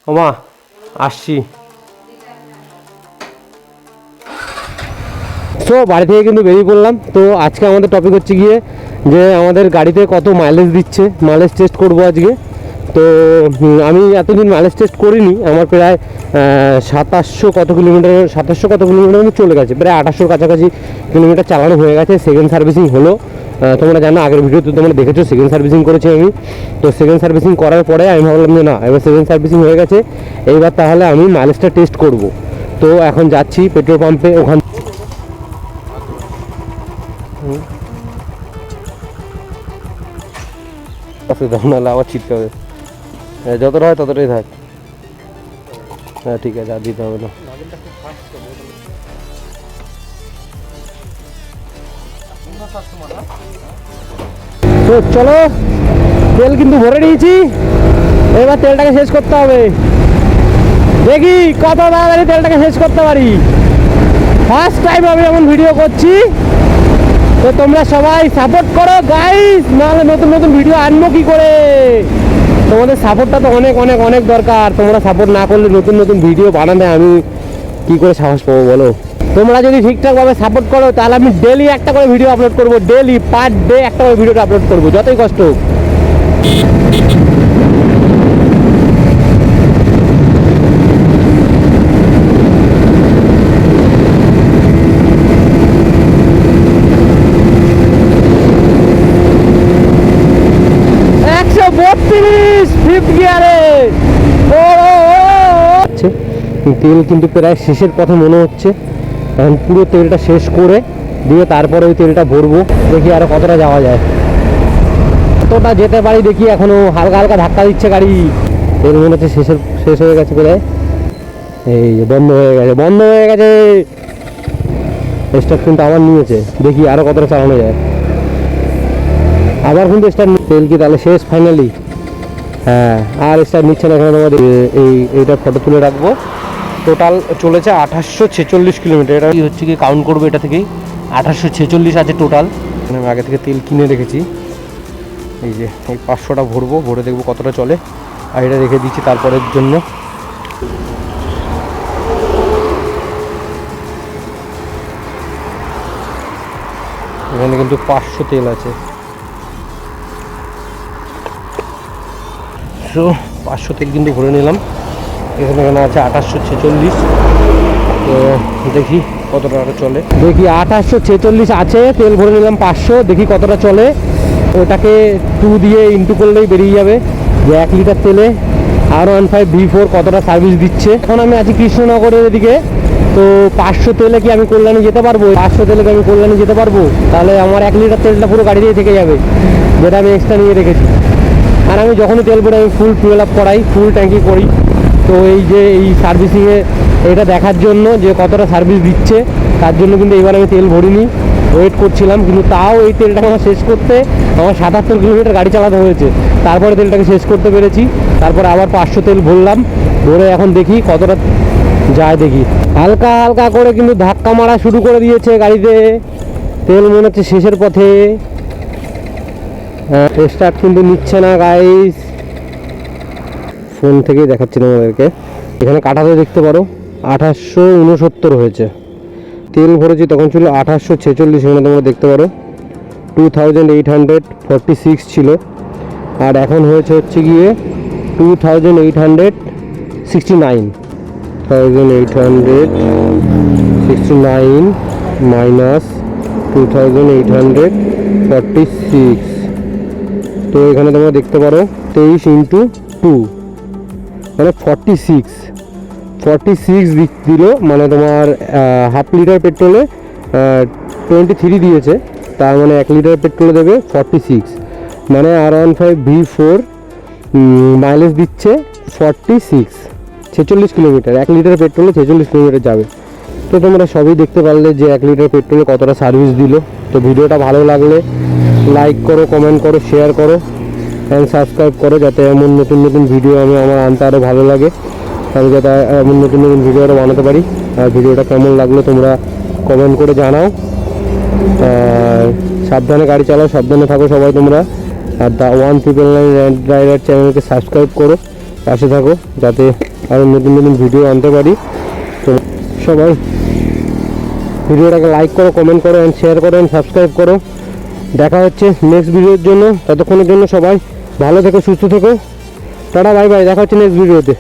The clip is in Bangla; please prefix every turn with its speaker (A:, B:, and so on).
A: ওমা আসছি। তো বাড়ি থেকে কিন্তু বেরিয়ে পড়লাম। তো আজকে আমাদের টপিক হচ্ছে গিয়ে যে আমাদের গাড়িতে কত মাইলেজ দিচ্ছে, মাইলেজ টেস্ট করবো আজকে। তো আমি এতদিন মাইলেজ টেস্ট করিনি, আমার প্রায় 2700 কত কিলোমিটার চলে গেছে, প্রায় 2800 কাছাকাছি কিলোমিটার চালানো হয়ে গেছে। সেকেন্ড সার্ভিসিং হলো, তোমরা জানো আগের ভিডিওতে তোমরা দেখেছো সেকেন্ড সার্ভিসিং করেছি আমি। তো সেকেন্ড সার্ভিসিং করার পরে আমি ভাবলাম যে না, এবার সেকেন্ড সার্ভিসিং হয়ে গেছে, এইবার তাহলে আমি মাইলেজটা টেস্ট করব। তো এখন যাচ্ছি পেট্রোল পাম্পে, ওখান নাহলে আবার ছিটতে হবে। যতটা হয় ততটাই থাক। হ্যাঁ ঠিক আছে, আর দিতে হবে না। তো চলো, তেল কিন্তু ভরে নিয়েছি, এবার তেলটাকে শেষ করতে হবে। দেখি কত তাড়াতাড়ি তেলটাকে শেষ করতে পারি। ফার্স্ট টাইম আমি এমন ভিডিও করছি, তো তোমরা সবাই সাপোর্ট করো গাইস, নাহলে নতুন নতুন ভিডিও আনবো কি করে। তোমাদের সাপোর্টটা তো অনেক অনেক অনেক দরকার। তোমরা সাপোর্ট না করলে নতুন নতুন ভিডিও বানাতে আমি কি করে সাহস পাবো বলো। তোমরা যদি ঠিকঠাকভাবে সাপোর্ট করো তাহলে আমি ডেলি একটা করে ভিডিও আপলোড করবো, ডেলি পার ডে একটা করে ভিডিওটা আপলোড করবো, যতই কষ্ট হোক। তেল কিন্তু প্রায় শেষের পথে মনে হচ্ছে। এখন পুরো তেলটা শেষ করে দিয়ে তারপরে ওই তেলটা ভরবো, দেখি আরো কতটা যাওয়া যায়, কতটা যেতে পারি দেখি। এখনো হালকা হালকা ধাক্কা দিচ্ছে গাড়ি। তেল মনে হচ্ছে শেষ হয়ে গেছে প্রায়। এই বন্ধ হয়ে গেছে। স্টার্ট কিন্তু আবার নিয়েছে, দেখি আরো কতটা চালানো যায়। আবার কিন্তু স্টার্ট, তেল কি তাহলে শেষ ফাইনালি? হ্যাঁ, আর স্টার্ট নিচ্ছে না। এখানে তোমাদের এইটা ফটো তুলে রাখবো। টোটাল চলেছে 2846 কিলোমিটার। এটা হচ্ছে কি কাউন্ট করবো, এটা থেকেই 2846 আছে টোটাল। আমি আগে থেকে তেল কিনে রেখেছি, এই যে এই 500টা ভরবো, ভরে দেখবো কতটা চলে। আর এটা রেখে দিচ্ছি তারপরের জন্য। এখানে কিন্তু 500 তেল আছে। তো 500 তেল কিন্তু ভরে নিলাম। এখানে আছে 2846। তো দেখি কতটা চলে, দেখি 2846 আছে, তেল ভরে নিলাম 500, দেখি কতটা চলে। ওটাকে 2 দিয়ে ইন্টু করলেই বেরিয়ে যাবে যে 1 লিটার তেলে R15 V4 কতটা সার্ভিস দিচ্ছে। এখন আমি আছি কৃষ্ণনগরের এদিকে। তো 500 তেলে কি আমি কল্যাণী যেতে পারবো? 500 তেলে কি আমি কল্যাণী যেতে পারবো? তাহলে আমার 1 লিটার তেলটা পুরো গাড়িতেই থেকে যাবে, যেটা আমি এক্সট্রা নিয়ে রেখেছি। আর আমি যখনই তেল ভরে আমি ফুল ফুয়েল আপ করাই, ফুল ট্যাঙ্কি করি। তো এই যে এই সার্ভিসিংয়ে এটা দেখার জন্য যে কতটা সার্ভিস দিচ্ছে, তার জন্য কিন্তু এবার আমি তেল ভরিনি, ওয়েট করছিলাম। কিন্তু তাও এই তেলটাকে আমার শেষ করতে আমার 77 কিলোমিটার গাড়ি চালাতে হয়েছে, তারপরে তেলটাকে শেষ করতে পেরেছি। তারপরে আবার 500 তেল ভরলাম, ভরে এখন দেখি কতটা যায়। দেখি হালকা হালকা করে কিন্তু ধাক্কা মারা শুরু করে দিয়েছে গাড়িতে। তেল মনে হচ্ছে শেষের পথে। স্টার্ট কিন্তু নিচ্ছে না গাইস, ফোন থেকেই দেখাচ্ছি তোমাদেরকে। এখানে কাটাতে দেখতে পারো 2869 হয়েছে। তেল ভরেছি তখন ছিল 2846, এখানে তোমরা দেখতে পারো 2846 ছিল। আর এখন হচ্ছে গিয়ে 2869 মাইনাস 2846। তো এখানে তোমরা দেখতে পারো 23 ইন্টু 2 মানে 46 দিল। মানে তোমার হাফ লিটার পেট্রোলে 23 দিয়েছে, তার মানে 1 লিটার পেট্রোলে দেবে 46। মানে R15 V4 মাইলেজ দিচ্ছে 46 কিলোমিটার। 1 লিটার পেট্রোলে 46 কিলোমিটার যাবে। তো তোমরা সবই দেখতে পারলে যে 1 লিটার পেট্রোলে কতটা সার্ভিস দিল। তো ভিডিওটা ভালো লাগলে লাইক করো, কমেন্ট করো, শেয়ার করো অ্যান্ড সাবস্ক্রাইব করো, যাতে এমন নতুন নতুন ভিডিও আমার আনতে আরও ভালো লাগে, আমি যাতে এমন নতুন নতুন ভিডিও আরও বানাতে পারি। আর ভিডিওটা কেমন লাগলো তোমরা কমেন্ট করে জানাও। সাবধানে গাড়ি চালাও, সাবধানে থাকো সবাই তোমরা। আর দ্য 199 রাইডার চ্যানেলকে সাবস্ক্রাইব করো, পাশে থাকো যাতে আরও নতুন নতুন ভিডিও আনতে পারি। তো সবাই ভিডিওটাকে লাইক করো, কমেন্ট করো, অ্যান্ড শেয়ার করো, অ্যান্ড সাবস্ক্রাইব করো। দেখা হচ্ছে নেক্সট ভিডিওর জন্য। ততক্ষণের জন্য সবাই ভালো থেকো, সুস্থ থেকো। টাটা, বাই বাই, দেখা হচ্ছে নেক্সট ভিডিওতে।